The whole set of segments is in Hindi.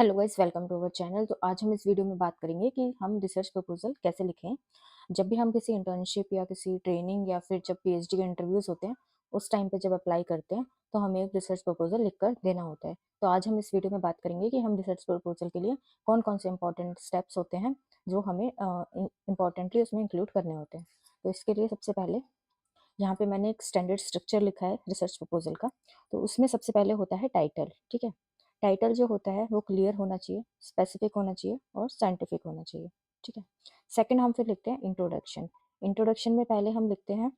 Hello guys, welcome to our channel. तो आज हम इस वीडियो में बात करेंगे कि हम रिसर्च प्रपोजल कैसे लिखें। जब भी हम किसी इंटर्नशिप या किसी ट्रेनिंग या फिर जब पीएचडी के इंटरव्यूज होते हैं, उस टाइम पे जब अप्लाई करते हैं तो हमें एक रिसर्च प्रपोजल लिखकर देना होता है। तो आज हम इस वीडियो में बात करेंगे कि हम रिसर्च प्रपोजल के लिए कौन कौन से इंपॉर्टेंट स्टेप्स होते हैं जो हमें इम्पॉर्टेंटली उसमें इंक्लूड करने होते हैं। तो इसके लिए सबसे पहले यहाँ पे मैंने एक स्टैंडर्ड स्ट्रक्चर लिखा है रिसर्च प्रपोजल का। तो उसमें सबसे पहले होता है टाइटल। ठीक है, टाइटल जो होता है वो क्लियर होना चाहिए, स्पेसिफिक होना चाहिए और साइंटिफिक होना चाहिए। ठीक है, सेकंड हम फिर लिखते हैं इंट्रोडक्शन। इंट्रोडक्शन में पहले हम लिखते हैं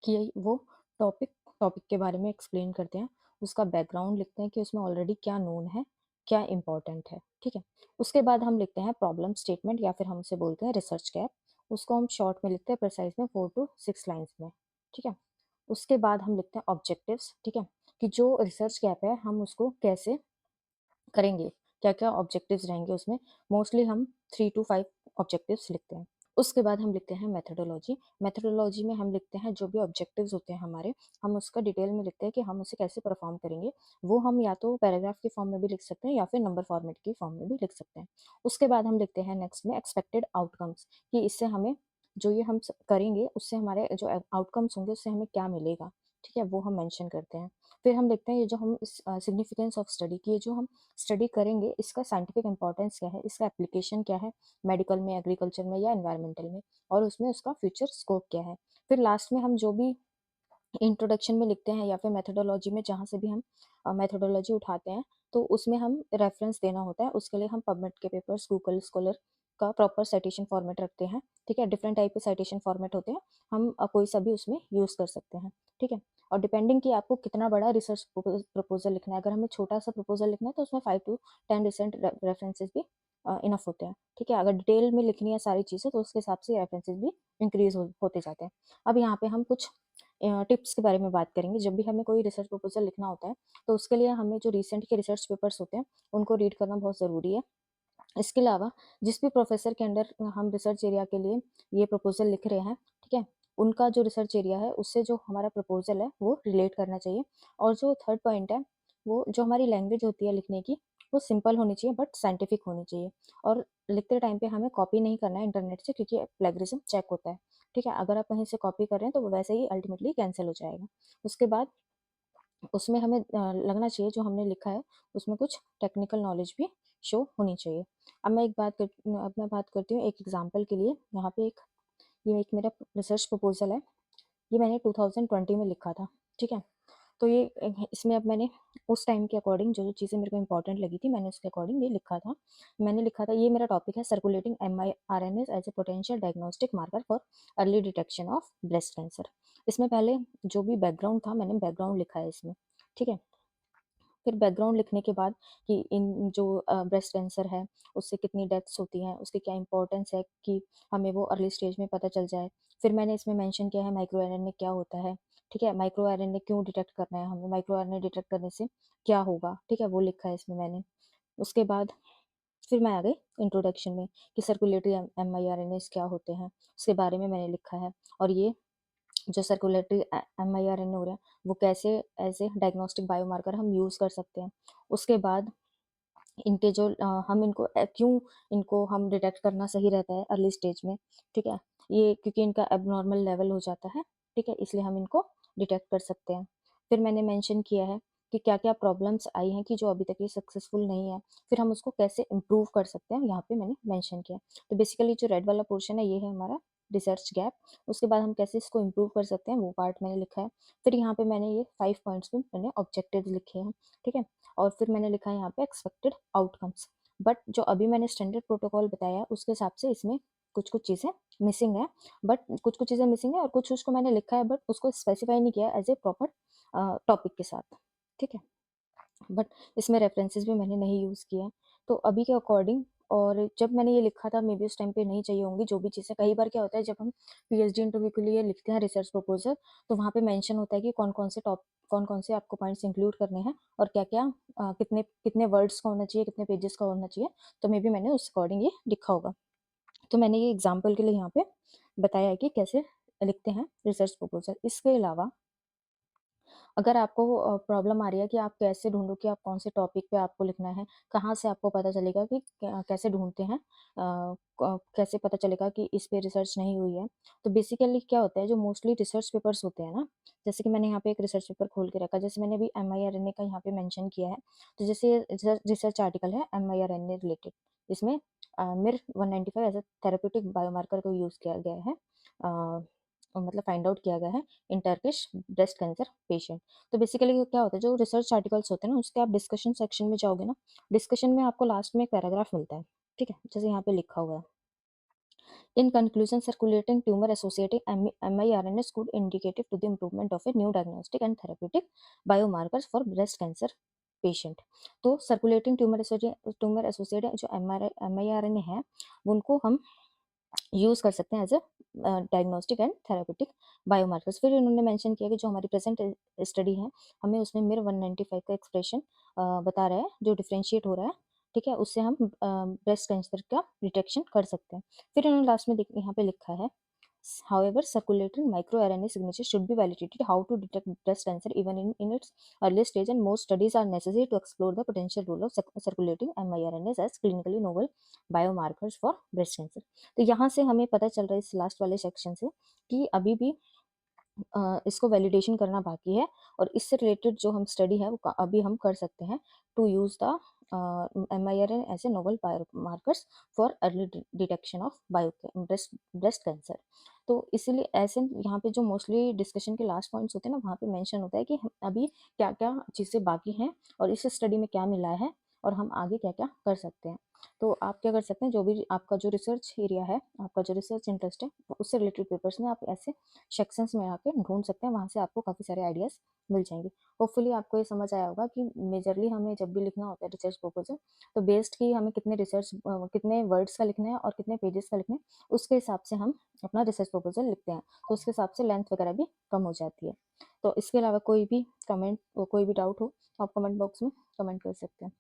कि वो टॉपिक टॉपिक के बारे में एक्सप्लेन करते हैं, उसका बैकग्राउंड लिखते हैं कि उसमें ऑलरेडी क्या नोन है, क्या इंपॉर्टेंट है। ठीक है, उसके बाद हम लिखते हैं प्रॉब्लम स्टेटमेंट या फिर हम उसे बोलते हैं रिसर्च गैप। उसको हम शॉर्ट में लिखते हैं, प्रिसाइज में 4 to 6 लाइन्स में। ठीक है, उसके बाद हम लिखते हैं ऑब्जेक्टिव्स। ठीक है, कि जो रिसर्च गैप है हम उसको कैसे करेंगे, क्या क्या ऑब्जेक्टिव्स रहेंगे उसमें। मोस्टली हम 3 to 5 ऑब्जेक्टिव्स लिखते हैं। उसके बाद हम लिखते हैं मेथोडोलॉजी। मेथोडोलॉजी में हम लिखते हैं जो भी ऑब्जेक्टिव्स होते हैं हमारे, हम उसका डिटेल में लिखते हैं कि हम उसे कैसे परफॉर्म करेंगे। वो हम या तो पैराग्राफ के फॉर्म में भी लिख सकते हैं या फिर नंबर फॉर्मेट के फॉर्म में भी लिख सकते हैं। उसके बाद हम लिखते हैं नेक्स्ट में एक्सपेक्टेड आउटकम्स, कि इससे हमें जो ये हम करेंगे उससे हमारे जो आउटकम्स होंगे उससे हमें क्या मिलेगा। ठीक है, वो हम मेंशन करते हैं। फिर हम लिखते हैं ये जो हम सिग्निफिकेंस ऑफ स्टडी की, ये जो हम स्टडी करेंगे इसका साइंटिफिक इंपॉर्टेंस क्या है, इसका एप्लीकेशन क्या है मेडिकल में, एग्रीकल्चर में या एनवायरमेंटल में, और उसमें उसका फ्यूचर स्कोप क्या है। फिर लास्ट में हम जो भी इंट्रोडक्शन में लिखते हैं या फिर मेथोडोलॉजी में जहाँ से भी हम मेथोडोलॉजी उठाते हैं, तो उसमें हम रेफरेंस देना होता है। उसके लिए हम पबमेड के पेपर्स, गूगल स्कॉलर का प्रॉपर साइटेशन फॉर्मेट रखते हैं। ठीक है, डिफरेंट टाइप के साइटेशन फॉर्मेट होते हैं, हम कोई सा भी उसमें यूज़ कर सकते हैं। ठीक है, और डिपेंडिंग कि आपको कितना बड़ा रिसर्च प्रपोजल लिखना है, अगर हमें छोटा सा प्रपोजल लिखना है तो उसमें 5 to 10 रिसेंट रेफरेंसेज भी इनफ होते हैं। ठीक है, अगर डिटेल में लिखनी है सारी चीज़ें तो उसके हिसाब से रेफरेंसेज भी इंक्रीज होते जाते हैं। अब यहाँ पे हम कुछ टिप्स के बारे में बात करेंगे। जब भी हमें कोई रिसर्च प्रपोजल लिखना होता है तो उसके लिए हमें जो रिसेंट के रिसर्च पेपर्स होते हैं उनको रीड करना बहुत ज़रूरी है। इसके अलावा जिस भी प्रोफेसर के अंडर हम रिसर्च एरिया के लिए ये प्रपोजल लिख रहे हैं, ठीक है, उनका जो रिसर्च एरिया है उससे जो हमारा प्रपोजल है वो रिलेट करना चाहिए। और जो थर्ड पॉइंट है, वो जो हमारी लैंग्वेज होती है लिखने की, वो सिंपल होनी चाहिए बट साइंटिफिक होनी चाहिए। और लिखते टाइम पे हमें कॉपी नहीं करना है इंटरनेट से, क्योंकि प्लेगरिज्म चेक होता है। ठीक है, अगर आप कहीं से कॉपी कर रहे हैं तो वो वैसे ही अल्टीमेटली कैंसिल हो जाएगा। उसके बाद उसमें हमें लगना चाहिए जो हमने लिखा है उसमें कुछ टेक्निकल नॉलेज भी शो होनी चाहिए। अब मैं बात करती हूँ एक एग्जांपल के लिए। यहाँ पे ये एक मेरा रिसर्च प्रपोजल है। ये मैंने 2020 में लिखा था। ठीक है, तो ये इसमें अब मैंने उस टाइम के अकॉर्डिंग जो जो चीज़ें मेरे को इंपॉर्टेंट लगी थी मैंने उसके अकॉर्डिंग ये लिखा था। मैंने लिखा था, ये मेरा टॉपिक है circulating mRNAs as a potential diagnostic marker for early detection of breast cancer. इसमें पहले जो भी बैकग्राउंड था मैंने बैकग्राउंड लिखा है इसमें। ठीक है, फिर बैकग्राउंड लिखने के बाद कि इन जो ब्रेस्ट कैंसर है उससे कितनी डेथ्स होती हैं, उसकी क्या इंपॉर्टेंस है कि हमें वो अर्ली स्टेज में पता चल जाए। फिर मैंने इसमें मेंशन किया है माइक्रो आरएनए क्या होता है। ठीक है, माइक्रो आरएनए क्यों डिटेक्ट करना है हमें, माइक्रो आरएनए डिटेक्ट करने से क्या होगा। ठीक है, वो लिखा है इसमें मैंने। उसके बाद फिर मैं आ गई इंट्रोडक्शन में कि सर्कुलेटरी mRNAs क्या होते हैं, उसके बारे में मैंने लिखा है। और ये जो सर्कुलेटरी mRNA हो रहा है वो कैसे एज ए डायग्नोस्टिक बायोमार्कर हम यूज़ कर सकते हैं। उसके बाद इनके जो हम इनको क्यों इनको हम डिटेक्ट करना सही रहता है अर्ली स्टेज में। ठीक है, ये क्योंकि इनका एबनॉर्मल लेवल हो जाता है। ठीक है, इसलिए हम इनको डिटेक्ट कर सकते हैं। फिर मैंने मेंशन किया है कि क्या क्या प्रॉब्लम्स आई हैं कि जो अभी तक ये सक्सेसफुल नहीं है, फिर हम उसको कैसे इम्प्रूव कर सकते हैं, यहाँ पे मैंने मेंशन किया। तो बेसिकली जो रेड वाला पोर्शन है ये है हमारा रिसर्च गैप। उसके बाद हम कैसे इसको इम्प्रूव कर सकते हैं वो पार्ट मैंने लिखा है। फिर यहाँ पे मैंने ये 5 पॉइंट्स में मैंने ऑब्जेक्टिव्स लिखे हैं। ठीक है, और फिर मैंने लिखा है यहाँ पे एक्सपेक्टेड आउटकम्स। बट जो अभी मैंने स्टैंडर्ड प्रोटोकॉल बताया है उसके हिसाब से इसमें कुछ कुछ चीज़ें मिसिंग है। बट कुछ कुछ चीज़ें मिसिंग है और कुछ उसको मैंने लिखा है बट उसको स्पेसिफाई नहीं किया एज ए प्रॉपर टॉपिक के साथ। ठीक है, बट इसमें रेफरेंसेस भी मैंने नहीं यूज़ किए हैं। तो अभी के अकॉर्डिंग, और जब मैंने ये लिखा था मे बी उस टाइम पे नहीं चाहिए होंगी जो भी चीज़ें। कई बार क्या होता है जब हम पीएचडी इंटरव्यू के लिए लिखते हैं रिसर्च प्रपोजल, तो वहाँ पे मेंशन होता है कि कौन कौन से आपको पॉइंट्स इंक्लूड करने हैं और क्या क्या कितने कितने वर्ड्स का होना चाहिए, कितने पेजेस का होना चाहिए। तो मे बी मैंने उस अकॉर्डिंग ये लिखा होगा। तो मैंने ये एग्जाम्पल के लिए यहाँ पे बताया है कि कैसे लिखते हैं रिसर्च प्रपोजल। इसके अलावा अगर आपको प्रॉब्लम आ रही है कि आप कैसे ढूँढो कि आप कौन से टॉपिक पे आपको लिखना है, कहाँ से आपको पता चलेगा कि कैसे ढूँढते हैं, कैसे पता चलेगा कि इस पे रिसर्च नहीं हुई है। तो बेसिकली क्या होता है, जो मोस्टली रिसर्च पेपर्स होते हैं ना, जैसे कि मैंने यहाँ पे एक रिसर्च पेपर खोल के रखा है, जैसे मैंने अभी एमआईआरएनए का यहाँ पे मेंशन किया है। तो जैसे ये रिसर्च आर्टिकल है एमआईआरएनए रिलेटेड, इसमें मिर 195 एज अ थेरेप्यूटिक बायोमार्कर को यूज़ किया गया है, मतलब फाइंड आउट किया गया है इन टर्किश ब्रेस्ट कैंसर पेशेंट। तो बेसिकली क्या होता है, जो रिसर्च आर्टिकल्स होते हैं ना, उसके आप डिस्कशन सेक्शन में जाओगे ना, डिस्कशन में आपको लास्ट में एक पैराग्राफ मिलता है, ठीक है? जैसे यहाँ पे लिखा हुआ है, in conclusion circulating tumour associated miRNAs could indicative to the improvement of a new diagnostic and therapeutic biomarkers for breast cancer patient. तो सर्कुलेटिंग ट्यूमर एसोसिएटेड जो एमआईआरएनए है, उनको हम यूज़ कर सकते हैं as a diagnostic and therapeutic biomarkers. फिर इन्होंने मेंशन किया कि जो हमारी प्रेजेंट स्टडी है, हमें उसमें मिर 195 का एक्सप्रेशन बता रहा है, जो डिफ्रेंशिएट हो रहा है, ठीक है? उससे हम ब्रेस्ट कैंसर का डिटेक्शन कर सकते हैं। फिर इन्होंने लास्ट में यहाँ पे लिखा है, however circulating microRNA signature should be validated how to detect breast cancer even in its early stage, and more studies are necessary to explore the potential role of circulating miRNAs as clinically novel biomarkers for breast cancer। तो यहाँ से हमें पता चल रहा है इस लास्ट वाले सेक्शन से कि अभी भी इसको वैलिडेशन करना बाकी है, और इससे रिलेटेड जो हम स्टडी है वो अभी हम कर सकते हैं to use the miRNA as a novel biomarkers for early detection of breast cancer. तो इसीलिए ऐसे यहाँ पे जो मोस्टली डिस्कशन के लास्ट पॉइंट्स होते हैं ना, वहाँ पे मेंशन होता है कि अभी क्या क्या चीज़ें बाकी हैं, और इस स्टडी में क्या मिला है, और हम आगे क्या क्या कर सकते हैं। तो आप क्या कर सकते हैं, जो भी आपका जो रिसर्च एरिया है, आपका जो रिसर्च इंटरेस्ट है, उससे रिलेटेड पेपर्स में आप ऐसे सेक्शंस में आके ढूंढ सकते हैं, वहाँ से आपको काफ़ी सारे आइडियाज़ मिल जाएंगे। होपफुली आपको ये समझ आया होगा कि मेजरली हमें जब भी लिखना होता है रिसर्च प्रपोजल, तो बेस्ड की हमें कितने रिसर्च कितने वर्ड्स का लिखना है और कितने पेजेस का लिखना है, उसके हिसाब से हम अपना रिसर्च प्रपोजल लिखते हैं। तो उसके हिसाब से लेंथ वगैरह भी कम हो जाती है। तो इसके अलावा कोई भी कमेंट, कोई भी डाउट हो, तो आप कमेंट बॉक्स में कमेंट कर सकते हैं।